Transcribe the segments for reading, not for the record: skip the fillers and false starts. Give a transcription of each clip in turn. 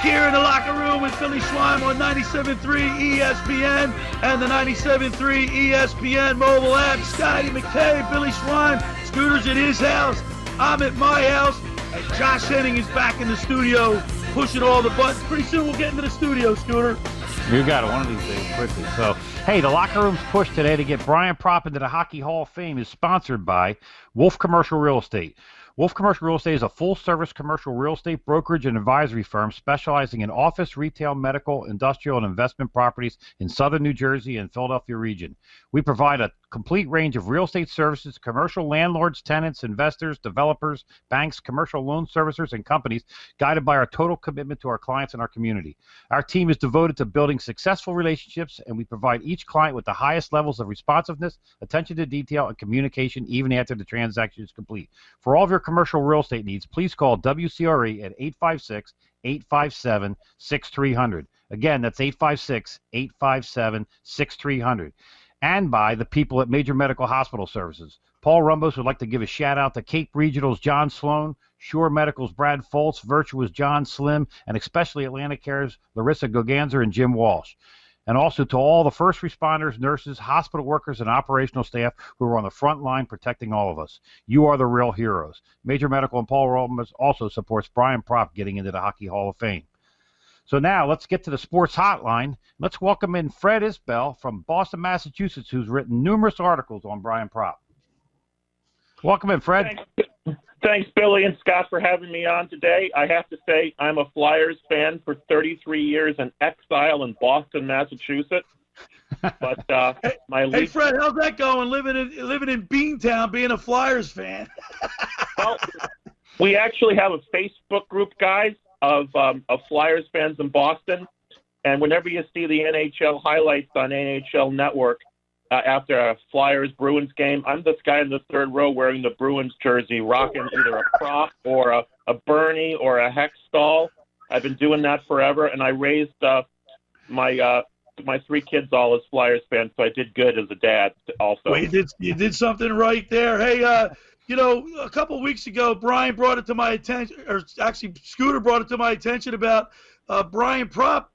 back here in the locker room with Billy Schweim on 97.3 ESPN and the 97.3 ESPN mobile app. Scotty McKay, Billy Schweim, Scooter's at his house. I'm at my house. And Josh Henning is back in the studio pushing all the buttons. Pretty soon we'll get into the studio, Scooter. You got it one of these days quickly. So, hey, the Locker Room's push today to get Brian Propp into the Hockey Hall of Fame is sponsored by Wolf Commercial Real Estate. Wolf Commercial Real Estate is a full-service commercial real estate brokerage and advisory firm specializing in office, retail, medical, industrial, and investment properties in southern New Jersey and Philadelphia region. We provide a complete range of real estate services to commercial landlords, tenants, investors, developers, banks, commercial loan servicers, and companies, guided by our total commitment to our clients and our community. Our team is devoted to building successful relationships, and we provide each client with the highest levels of responsiveness, attention to detail, and communication even after the transaction is complete. For all of your commercial real estate needs, please call WCRE at 856-857-6300. Again, that's 856-857-6300. And by the people at Major Medical Hospital Services. Paul Rumbos would like to give a shout-out to Cape Regional's John Sloan, Shore Medical's Brad Foltz, Virtua's John Slim, and especially Atlantic Care's Larissa Goganzer and Jim Walsh. And also to all the first responders, nurses, hospital workers, and operational staff who are on the front line protecting all of us. You are the real heroes. Major Medical and Paul Rumbos also supports Brian Propp getting into the Hockey Hall of Fame. So now let's get to the sports hotline. Let's welcome in Fred Isbell from Boston, Massachusetts, who's written numerous articles on Brian Propp. Welcome in, Fred. Thanks, Billy and Scott, for having me on today. I have to say I'm a Flyers fan for 33 years in exile in Boston, Massachusetts. But Hey, Fred, how's that going? Living in Beantown, being a Flyers fan. Well, we actually have a Facebook group, guys, of Flyers fans in Boston, and whenever you see the NHL highlights on NHL Network after a Flyers-Bruins game, I'm this guy in the third row wearing the Bruins jersey, rocking either a prop or a Bernie or a Hextall. I've been doing that forever, and I raised my three kids all as Flyers fans, so I did good as a dad also. Well, you did something right there. Hey, a couple of weeks ago, Brian brought it to my attention, or actually Scooter brought it to my attention about Brian Propp,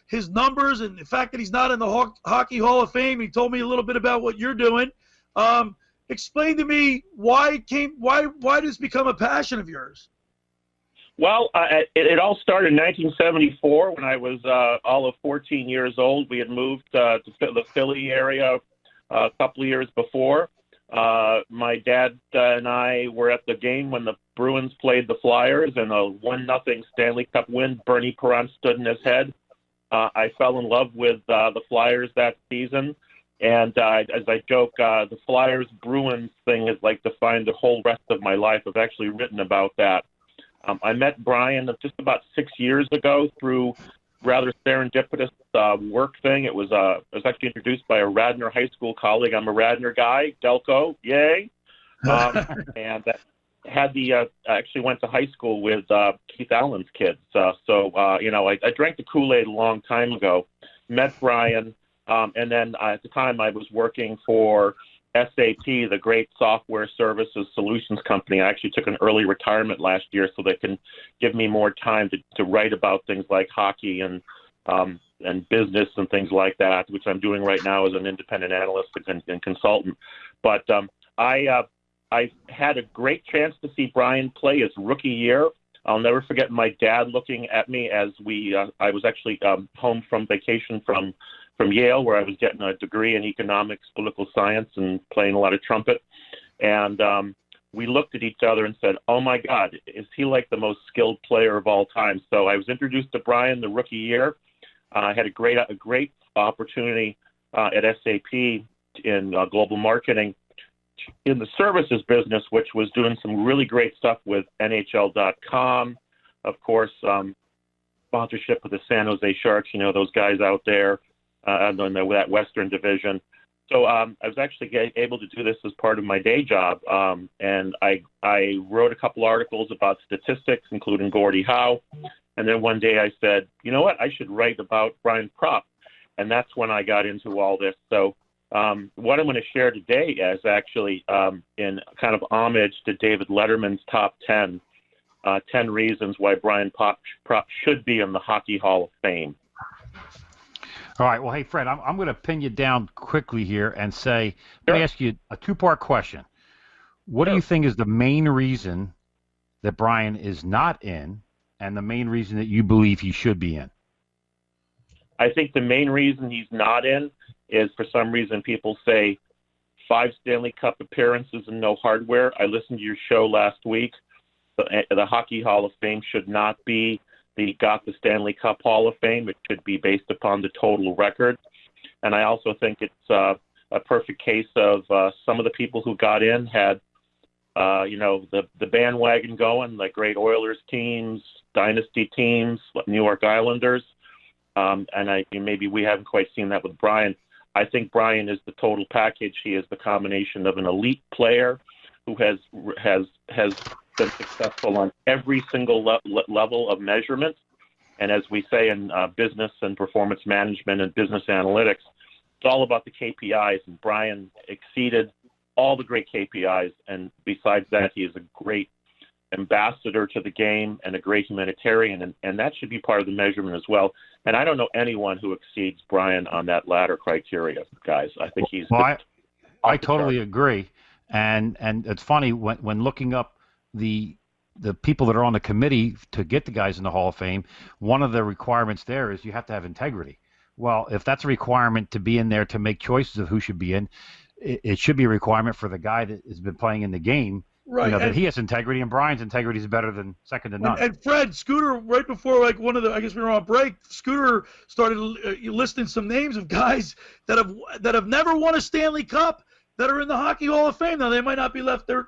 his numbers and the fact that he's not in the Hockey Hall of Fame. He told me a little bit about what you're doing. Explain to me why did this become a passion of yours? Well, it all started in 1974 when I was all of 14 years old. We had moved to the Philly area a couple of years before. My dad and I were at the game when the Bruins played the Flyers in a 1-0 Stanley Cup win. Bernie Perron stood in his head. I fell in love with the Flyers that season. And as I joke, the Flyers-Bruins thing has defined the whole rest of my life. I've actually written about that. I met Brian just about 6 years ago through rather serendipitous work thing. I was actually introduced by a Radnor High School colleague. I'm a Radnor guy, Delco, yay. And actually went to high school with Keith Allen's kids. I drank the Kool-Aid a long time ago, met Brian, and then at the time I was working for SAP, the great software services solutions company. I actually took an early retirement last year so they can give me more time to write about things like hockey and business and things like that, which I'm doing right now as an independent analyst and consultant. But I had a great chance to see Brian play his rookie year. I'll never forget my dad looking at me as I was actually home from vacation from Yale, where I was getting a degree in economics, political science, and playing a lot of trumpet. And we looked at each other and said, oh, my God, is he like the most skilled player of all time? So I was introduced to Brian the rookie year. I had a great opportunity at SAP in global marketing in the services business, which was doing some really great stuff with NHL.com, of course, sponsorship with the San Jose Sharks, those guys out there. In that Western Division. So I was actually able to do this as part of my day job, and I wrote a couple articles about statistics, including Gordie Howe, and then one day I said, you know what, I should write about Brian Propp, and that's when I got into all this. So what I'm going to share today is actually in kind of homage to David Letterman's top 10. 10 reasons why Brian Propp should be in the Hockey Hall of Fame. All right. Well, hey, Fred, I'm going to pin you down quickly here and say, let me ask you a two-part question. What do you think is the main reason that Brian is not in, and the main reason that you believe he should be in? I think the main reason he's not in is, for some reason, people say 5 Stanley Cup appearances and no hardware. I listened to your show last week. The Hockey Hall of Fame should not be got the Stanley Cup Hall of Fame. It should be based upon the total record. And I also think it's a perfect case of some of the people who got in had, the bandwagon going, like great Oilers teams, dynasty teams, New York Islanders. And maybe we haven't quite seen that with Brian. I think Brian is the total package. He is the combination of an elite player who has been successful on every single level of measurement. And as we say in business and performance management and business analytics, it's all about the KPIs. And Brian exceeded all the great KPIs. And besides that, he is a great ambassador to the game and a great humanitarian. And that should be part of the measurement as well. And I don't know anyone who exceeds Brian on that latter criteria, guys. I think he's... Well, I totally agree. And it's funny, when looking up the people that are on the committee to get the guys in the Hall of Fame, one of the requirements there is you have to have integrity. Well, if that's a requirement to be in there to make choices of who should be in, it should be a requirement for the guy that has been playing in the game. Right. That he has integrity, and Brian's integrity is better than second to none. And Fred, Scooter, right before I guess we were on break, Scooter started listing some names of guys that have never won a Stanley Cup that are in the Hockey Hall of Fame. Now they might not be left. They're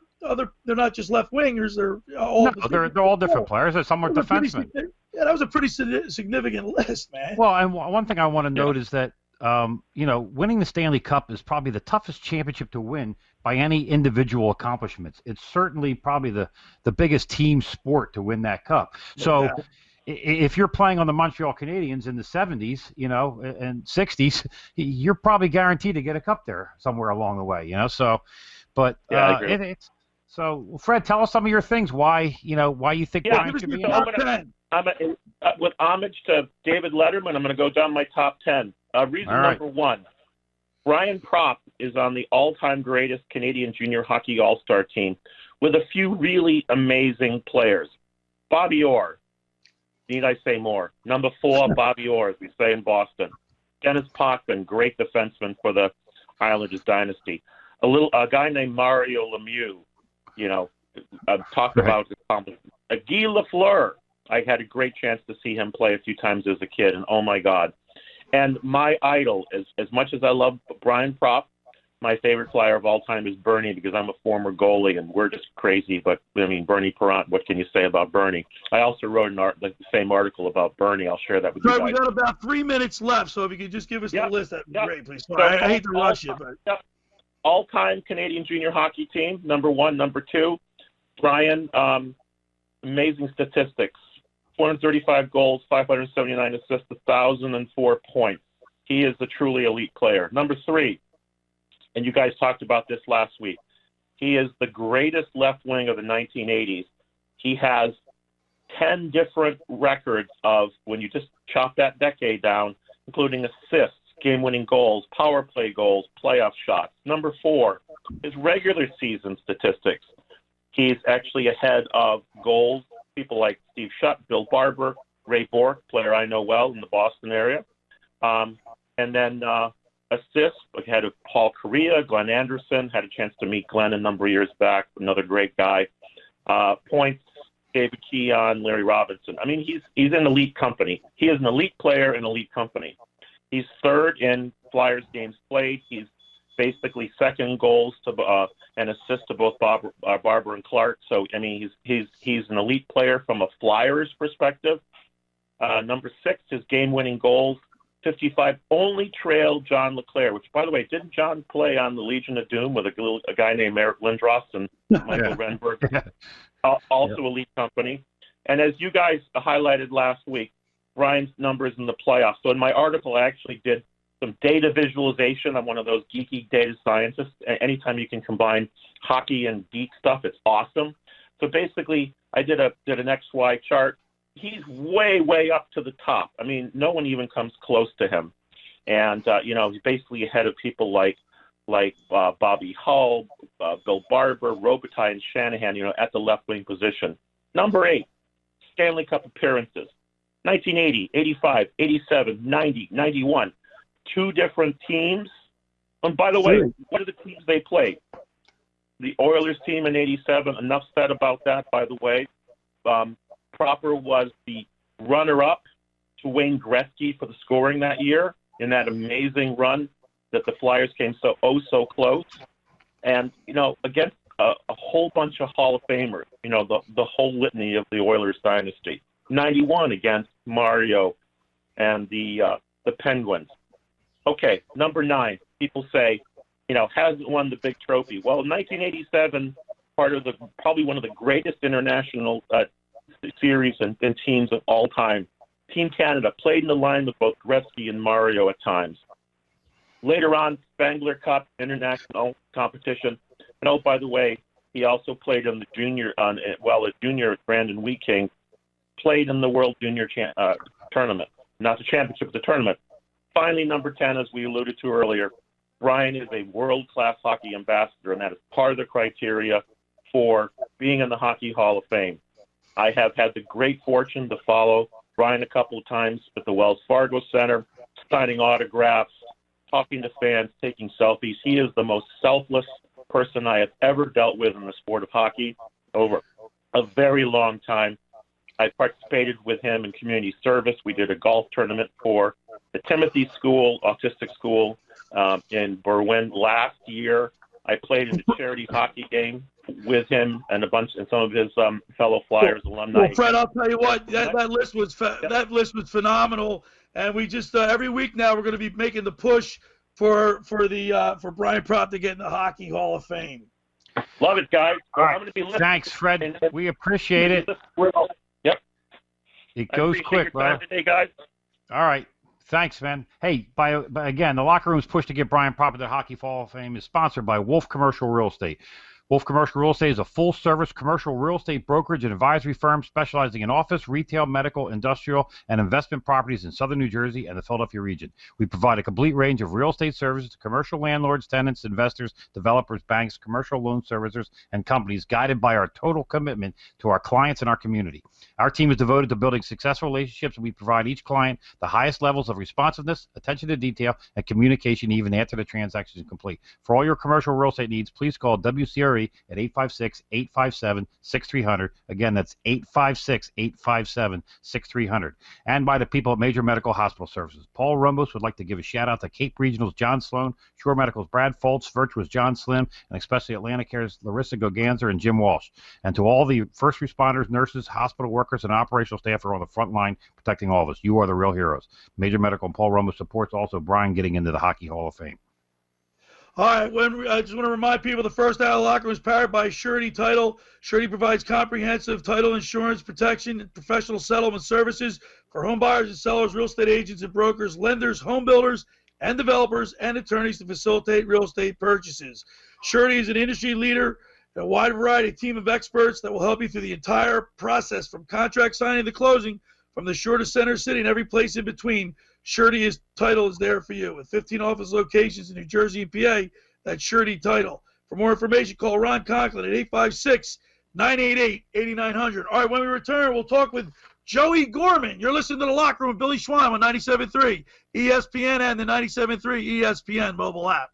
not just left wingers. They're all different players. Some are defensemen. Yeah, that was a pretty significant list, man. Well, and one thing I want to note is that winning the Stanley Cup is probably the toughest championship to win by any individual accomplishments. It's certainly probably the biggest team sport to win that cup. So if you're playing on the Montreal Canadiens in the 70s, and 60s, you're probably guaranteed to get a cup there somewhere along the way, So, but so Fred, tell us some of your things. Why you think Brian should be in? With homage to David Letterman, I'm going to go down my top 10. Reason number one, Brian Propp is on the all-time greatest Canadian junior hockey all-star team with a few really amazing players. Bobby Orr. Need I say more? Number 4, Bobby Orr, as we say in Boston. Dennis Potvin, great defenseman for the Islanders dynasty. A guy named Mario Lemieux, talk about his accomplishments. Guy Lafleur. I had a great chance to see him play a few times as a kid, and oh my God. And my idol, as much as I love Brian Propp, my favorite flyer of all time is Bernie, because I'm a former goalie and we're just crazy. But Bernie Perrant, what can you say about Bernie? I also wrote the same article about Bernie. I'll share that with you guys. We got about 3 minutes left, so if you could just give us the list, that'd be great, please. Sorry, I hate to rush you, but all-time Canadian junior hockey team, number 1, number 2, Brian. Amazing statistics. 435 goals, 579 assists, 1,004 points. He is a truly elite player. Number 3, and you guys talked about this last week, he is the greatest left wing of the 1980s. He has 10 different records of, when you just chop that decade down, including assists, game-winning goals, power play goals, playoff shots. Number 4, his regular season statistics. He's actually ahead of goals, people like Steve Shutt, Bill Barber, Ray Bourque, player I know well in the Boston area. And then assists, ahead of Paul Correa, Glenn Anderson. Had a chance to meet Glenn a number of years back, another great guy. Points, David Keon, Larry Robinson. He's in elite company. He is an elite player in elite company. He's 3rd in Flyers games played. He's basically 2nd goals to and assists to both Barber and Clark. So he's an elite player from a Flyers perspective. Number 6, his game-winning goals, 55, only trailed John LeClair. Which, by the way, didn't John play on the Legion of Doom with a guy named Eric Lindros and Michael Renberg? Also elite company. And as you guys highlighted last week, Brian's numbers in the playoffs. So in my article, I actually did some data visualization. I'm one of those geeky data scientists. Anytime you can combine hockey and geek stuff, it's awesome. So basically, I did an XY chart. He's way up to the top. I mean, no one even comes close to him. And he's basically ahead of people like Bobby Hull, Bill Barber, Robitaille, and Shanahan, at the left wing position. Number 8, Stanley Cup appearances. 1980, 85, 87, 90, 91. 2 different teams. And by the way, what are the teams they played? The Oilers team in 87, enough said about that, by the way. Proper was the runner-up to Wayne Gretzky for the scoring that year in that amazing run that the Flyers came so close. And, against a whole bunch of Hall of Famers, the whole litany of the Oilers dynasty. 91 against Mario and the Penguins. Okay, number 9, people say, hasn't won the big trophy. Well, 1987, probably one of the greatest international series and teams of all time. Team Canada played in the line with both Gretzky and Mario at times. Later on, Spangler Cup international competition. And oh, by the way, he also played in the junior, junior Brandon Wheat King played in the World Junior Tournament, not the championship, the tournament. Finally, number 10, as we alluded to earlier, Brian is a world-class hockey ambassador, and that is part of the criteria for being in the Hockey Hall of Fame. I have had the great fortune to follow Brian a couple of times at the Wells Fargo Center, signing autographs, talking to fans, taking selfies. He is the most selfless person I have ever dealt with in the sport of hockey over a very long time. I participated with him in community service. We did a golf tournament for the Timothy School, Autistic School, in Berwyn last year. I played in a charity hockey game with him and some of his fellow Flyers alumni. Well, Fred, I'll tell you what, that list was phenomenal, and we just every week now we're going to be making the push for Brian Propp to get in the Hockey Hall of Fame. Love it, guys. All right. I'm going to be listening. Thanks, Fred. We appreciate it. Yep. It goes quick, bro. Today, guys. All right. Thanks, man. Hey, again, the Locker Room's push to get Brian Propp to the Hockey Hall of Fame is sponsored by Wolf Commercial Real Estate. Wolf Commercial Real Estate is a full-service commercial real estate brokerage and advisory firm specializing in office, retail, medical, industrial, and investment properties in southern New Jersey and the Philadelphia region. We provide a complete range of real estate services to commercial landlords, tenants, investors, developers, banks, commercial loan servicers, and companies, guided by our total commitment to our clients and our community. Our team is devoted to building successful relationships, and we provide each client the highest levels of responsiveness, attention to detail, and communication even after the transaction is complete. For all your commercial real estate needs, please call WCRE at 856-857-6300. Again, that's 856-857-6300. And by the people at Major Medical Hospital Services. Paul Rumbos would like to give a shout-out to Cape Regional's John Sloan, Shore Medical's Brad Foltz, Virtuous John Slim, and especially Atlantic Care's Larissa Goganzer and Jim Walsh. And to all the first responders, nurses, hospital workers, and operational staff who are on the front line protecting all of us. You are the real heroes. Major Medical and Paul Rumbos supports also Brian getting into the Hockey Hall of Fame. All right, I just want to remind people the first hour of the Locker Room is powered by Surety Title. Surety provides comprehensive title insurance protection and professional settlement services for home buyers and sellers, real estate agents and brokers, lenders, home builders, and developers and attorneys to facilitate real estate purchases. Surety is an industry leader and a wide variety team of experts that will help you through the entire process from contract signing to closing, from the shore to center city and every place in between. Surety Title is there for you. With 15 office locations in New Jersey and PA, that's Surety Title. For more information, call Ron Conklin at 856-988-8900. All right, when we return, we'll talk with Joey Gorman. You're listening to The Locker Room with Billy Schweim on 97.3 ESPN and the 97.3 ESPN mobile app.